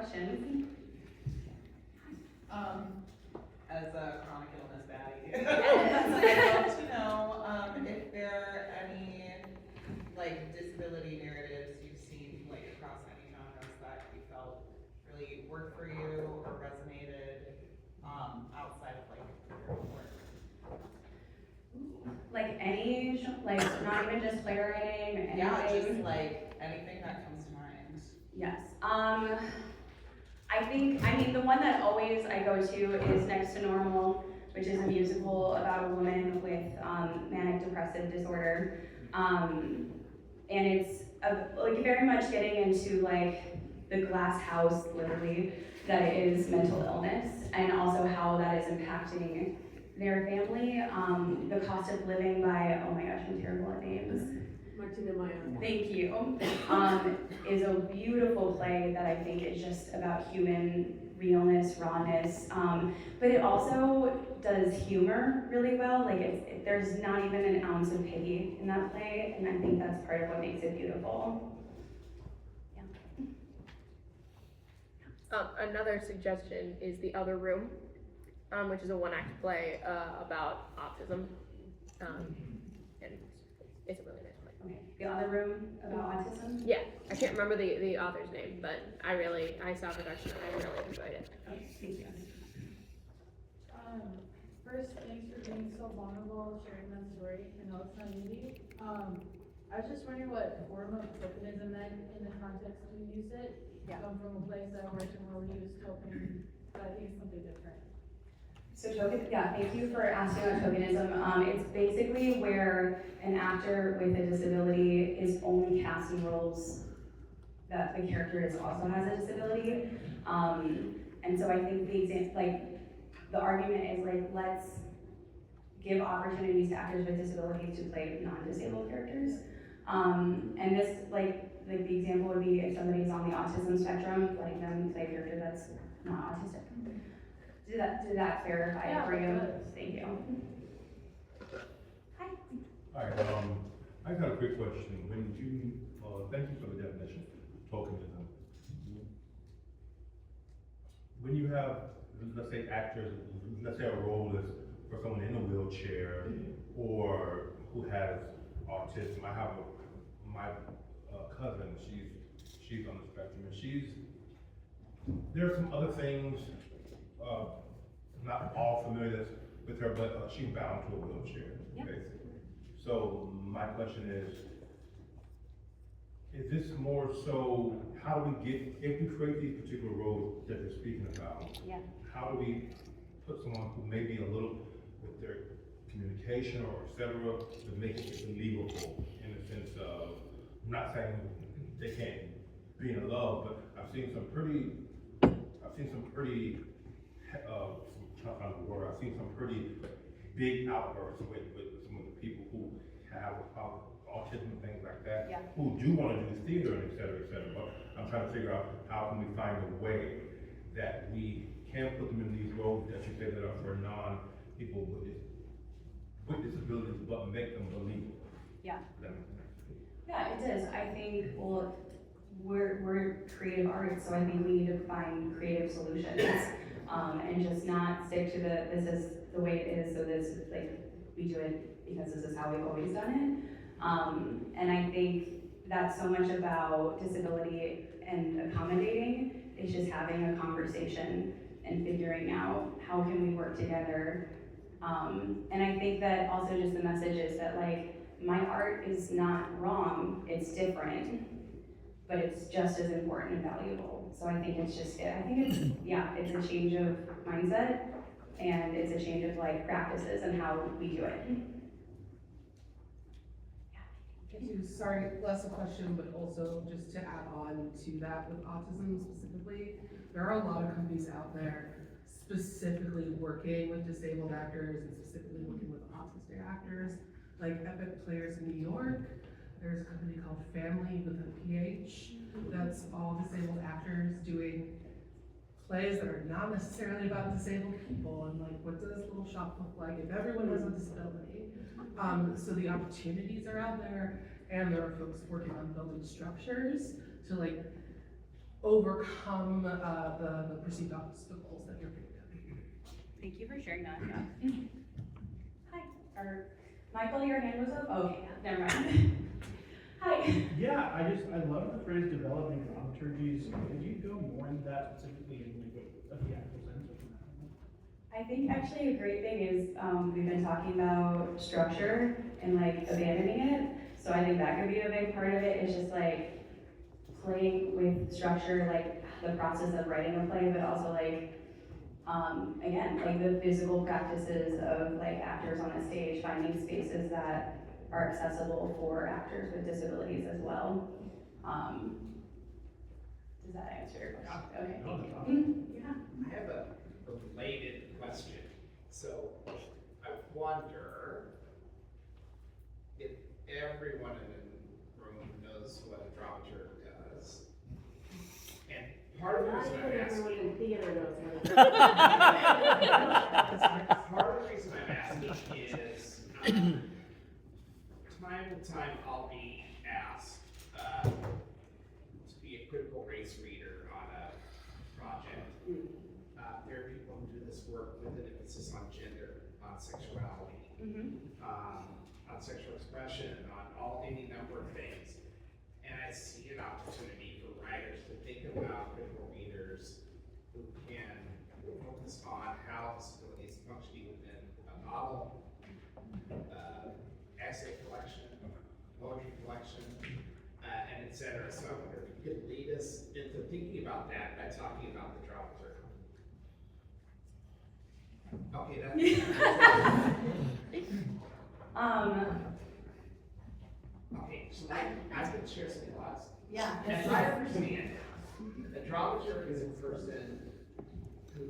questions. As a chronic illness baddie, I'd love to know if there are any like disability narratives you've seen like across any genres that you felt really worked for you or resonated outside of like your own work. Like any, like not even just playwriting, anything. Yeah, just like anything that comes to mind. Yes. I mean, the one that always I go to is Next to Normal, which is a musical about a woman with manic depressive disorder. And it's like very much getting into like the glass house, literally, that is mental illness, and also how that is impacting their family. The Cost of Living by, oh my gosh, I'm terrible at names. Martina Maya. Thank you. Is a beautiful play that I think is just about human realness, rawness, but it also does humor really well. Like there's not even an ounce of pity in that play, and I think that's part of what makes it beautiful. Yeah. Another suggestion is The Other Room, which is a one-act play about autism, and it's a really nice play. Okay. The Other Room about autism. Yeah, I can't remember the author's name, but I saw production and I really enjoyed it. Okay, thank you. First, thanks for being so vulnerable, sharing that story. I know it's not easy. I was just wondering what form of tokenism meant in the context you used it. Yeah. From a place that I worked in where we use token, but I think it's something different. So thank you for asking about tokenism. It's basically where an actor with a disability is only casting roles that the character also has a disability. And so I think the argument is like, let's give opportunities to actors with disabilities to play non-disabled characters. And this, like the example would be if somebody's on the autism spectrum, letting them play a character that's not autistic. Did that clarify it for you? Thank you. Hi. Hi, I got a quick question. When you, thank you for the definition, tokenism. When you have, let's say actors, let's say a role is for someone in a wheelchair or who has autism. I have my cousin, she's on the spectrum, and there are some other things, not all familiar with her, but she's bound to a wheelchair, basically. So my question is this more so, how do we get, if we create these particular roles that you're speaking about, how do we put someone who may be a little, with their communication or et cetera, to make it believable in the sense of, I'm not saying they can't be in love, but I've seen some pretty, tough on the word, I've seen some pretty big outbursts with some of the people who have autism and things like that, who do want to do theater and et cetera, but I'm trying to figure out how can we find a way that we can put them in these roles that you say that are for non-people with disabilities, but make them believable. Yeah. Yeah, it does. I think, well, we're creative artists, so I think we need to find creative solutions, and just not stick to this is the way it is, so we do it because this is how we've always done it. And I think that's so much about disability and accommodating. It's just having a conversation and figuring out how can we work together. And I think that also just the message is that my art is not wrong, it's different, but it's just as important and valuable. So I think it's it's a change of mindset, and it's a change of practices and how we do it. Thank you. Sorry, less a question, but also just to add on to that with autism specifically, there are a lot of companies out there specifically working with disabled actors and specifically working with autistic actors, like Epic Players in New York. There's a company called Family with a PH that's all disabled actors doing plays that are not necessarily about disabled people, and what does Little Shop look like if everyone has a disability? So the opportunities are out there, and there are folks working on building structures to overcome the perceived obstacles that you're facing. Thank you for sharing that, yeah. Hi, Michael, your hand was up? Oh, okay, never mind. Hi. Yeah, I love the phrase developing dramaturgies. Could you go more into that specifically in like the actual sense of that? I think actually a great thing is, we've been talking about structure and like abandoning it. So I think that could be a big part of it, is just like playing with structure, like the process of writing a play, but also like, again, like the physical practices of like actors on a stage, finding spaces that are accessible for actors with disabilities as well. Does that answer your question? Okay, thank you. Yeah. I have a related question. So I wonder if everyone in the room knows what a dramaturg does. And part of the reason I'm asking. in theater knows what Part of the reason I'm asking is, time to time I'll be asked to be a critical race reader on a project. There are people who do this work with an emphasis on gender, on sexuality, on sexual expression, on any number of things. And I see an opportunity for writers to think about critical readers who can focus on how disability is functioning within a novel, essay collection, poetry collection, and et cetera. So I wonder if you could lead us into thinking about that by talking about the dramaturg. Okay, okay, so I can share some thoughts. Yeah. As I understand it, a dramaturg is a person who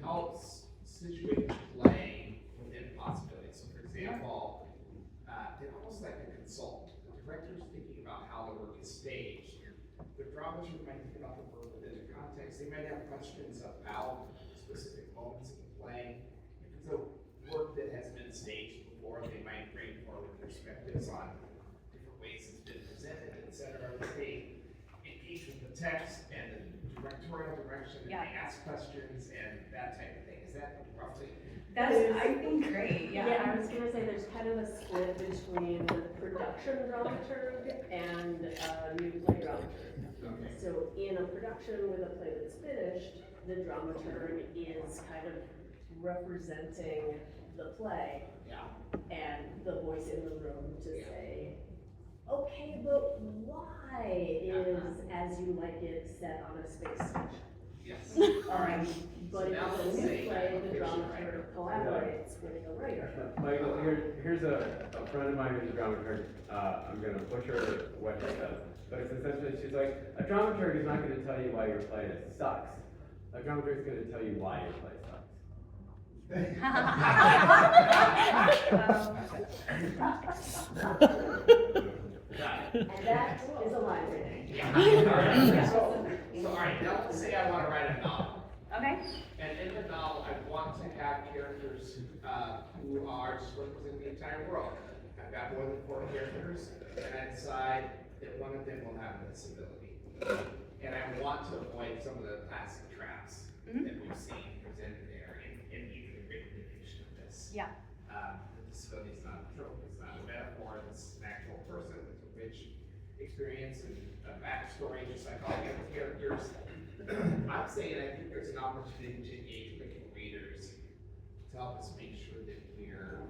helps situate the play within possibilities. So for example, they're almost like a consultant. The director's thinking about how the work is staged. The dramaturg might think about the work within the context. They might have questions about specific moments in the play. If it's a work that has been staged before, they might bring forward perspectives on different ways it's been presented, et cetera. They engage with the text and the directorial direction, and they ask questions and that type of thing. Is that roughly? That's, I think, great, yeah. I was gonna say there's kind of a split between production dramaturg and new play dramaturg. Okay. So in a production with a play that's finished, the dramaturg is kind of representing the play Yeah. and the voice in the room to say, okay, but why is As You Like It set on a space station? Yes. All right, but So if now it's a let's new say play, the fiction dramaturg writer. collaborates with the writer. Michael, here's a friend of mine who's a dramaturg. I'm gonna butcher what she says, but it's essentially, she's like, a dramaturg is not gonna tell you why your play sucks. A dramaturg is gonna tell you why your play sucks. And that is a line reading. Yeah. All right. So all right, now let's say I want to write a novel. Okay. And in the novel, I want to have characters who are just representing the entire world. I've got more than 4 characters, and I decide that one of them will have a disability. And I want to avoid some of the classic traps that we've seen presented there in even the written depiction of this. Yeah. The disability is not a trope, it's not a metaphor, it's an actual person with a rich experience and a backstory, just like all the other characters. I'm saying I think there's an opportunity to engage critical readers to help us make sure that we're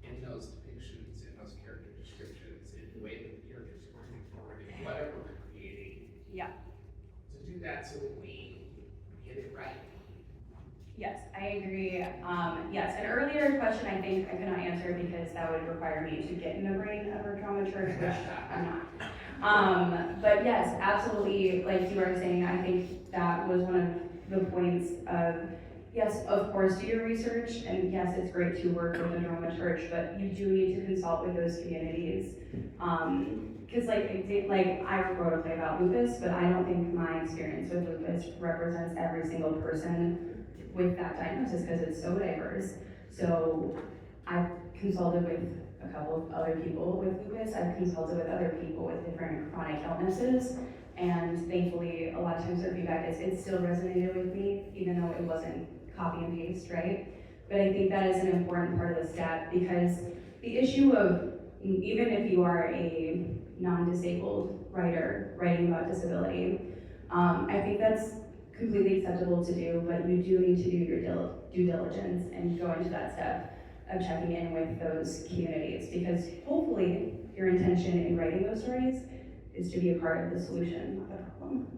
in those depictions, in those character descriptions, in the way that the characters are moving forward, in whatever we're creating. Yeah. To do that so that we get it right. Yes, I agree. Yes, an earlier question I think I could not answer because that would require me to get in the brain of a dramaturg, which I'm not. But yes, absolutely, like you were saying, I think that was one of the points of, yes, of course, do your research, and yes, it's great to work with a dramaturg, but you do need to consult with those communities. Because like I wrote a play about lupus, but I don't think my experience with lupus represents every single person with that diagnosis because it's so diverse. So I've consulted with a couple of other people with lupus. I've consulted with other people with different chronic illnesses. And thankfully, a lot of times their feedback is it still resonated with me, even though it wasn't copy and paste, right? But I think that is an important part of the step, because the issue of, even if you are a non-disabled writer writing about disability, I think that's completely acceptable to do, but you do need to do your due diligence and go into that step of checking in with those communities, because hopefully your intention in writing those stories is to be a part of the solution, not the problem.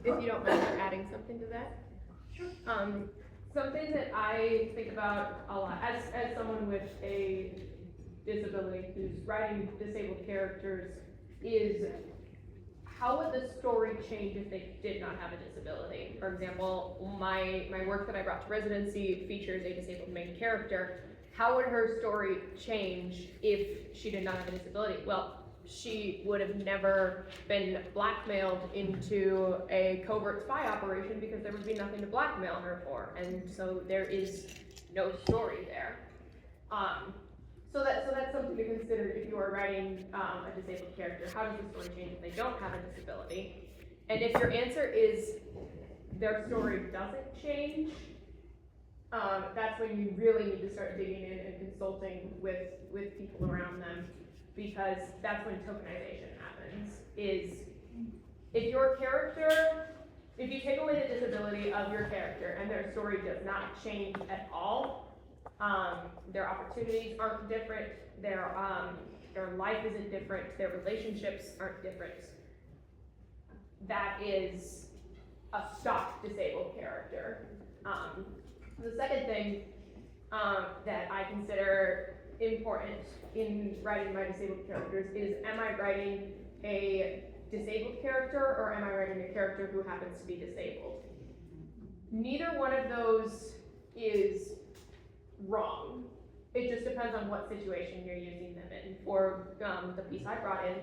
If you don't mind adding something to that? Sure. Something that I think about a lot, as someone with a disability who's writing disabled characters, is how would the story change if they did not have a disability? For example, my work that I brought to residency features a disabled main character. How would her story change if she did not have a disability? Well, she would have never been blackmailed into a covert spy operation, because there would be nothing to blackmail her for, and so there is no story there. So that's something to consider if you are writing a disabled character. How does the story change if they don't have a disability? And if your answer is their story doesn't change, that's when you really need to start digging in and consulting with people around them, because that's when tokenization happens. Is if your character, if you take away the disability of your character and their story does not change at all, their opportunities aren't different, their life isn't different, their relationships aren't different, that is a stock disabled character. The second thing that I consider important in writing my disabled characters is, am I writing a disabled character, or am I writing a character who happens to be disabled? Neither one of those is wrong. It just depends on what situation you're using them in. For the piece I brought in,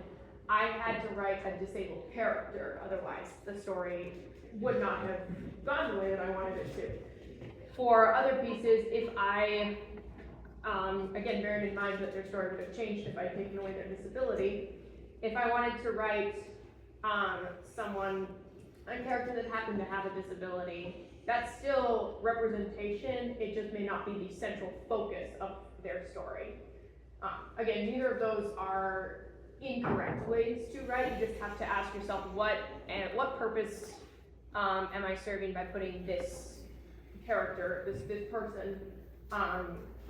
I had to write a disabled character, otherwise the story would not have gone the way that I wanted it to. For other pieces, if I, again, bearing in mind that their story would have changed if I had taken away their disability, if I wanted to write a character that happened to have a disability, that's still representation, it just may not be the central focus of their story. Again, neither of those are incorrect ways to write. You just have to ask yourself, what purpose am I serving by putting this character, this person,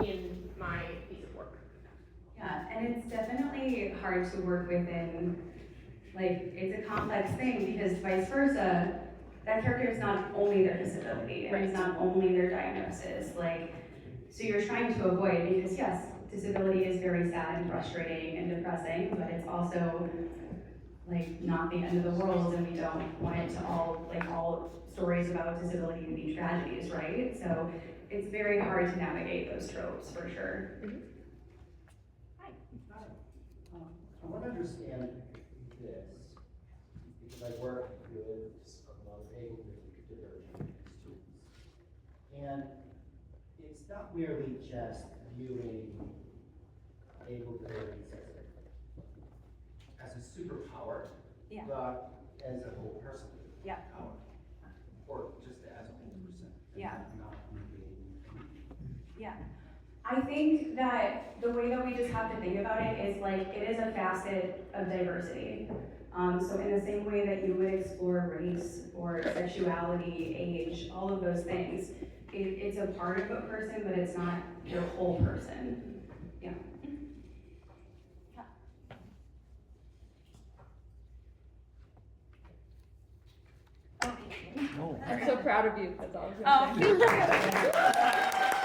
in my piece of work? Yeah, and it's definitely hard to work within, like, it's a complex thing, because vice versa, that character is not only their disability, and it's not only their diagnosis, like, so you're trying to avoid, because yes, disability is very sad and frustrating and depressing, but it's also, like, not the end of the world, and we don't want it to all stories about disability to be tragedies, right? So it's very hard to navigate those tropes, for sure. I want to understand this, because I work with a lot of able divergent students. And it's not merely just viewing able divergence as a superpower, Yeah. but as a whole person. Yeah. Power. Or just as a whole person. Yeah. Not negating. Yeah. I think that the way that we just have to think about it is, like, it is a facet of diversity. So in the same way that you would explore race or sexuality, age, all of those things, it's a part of a person, but it's not your whole person. Yeah. I'm so proud of you, that's all I was gonna say. Oh, thank you.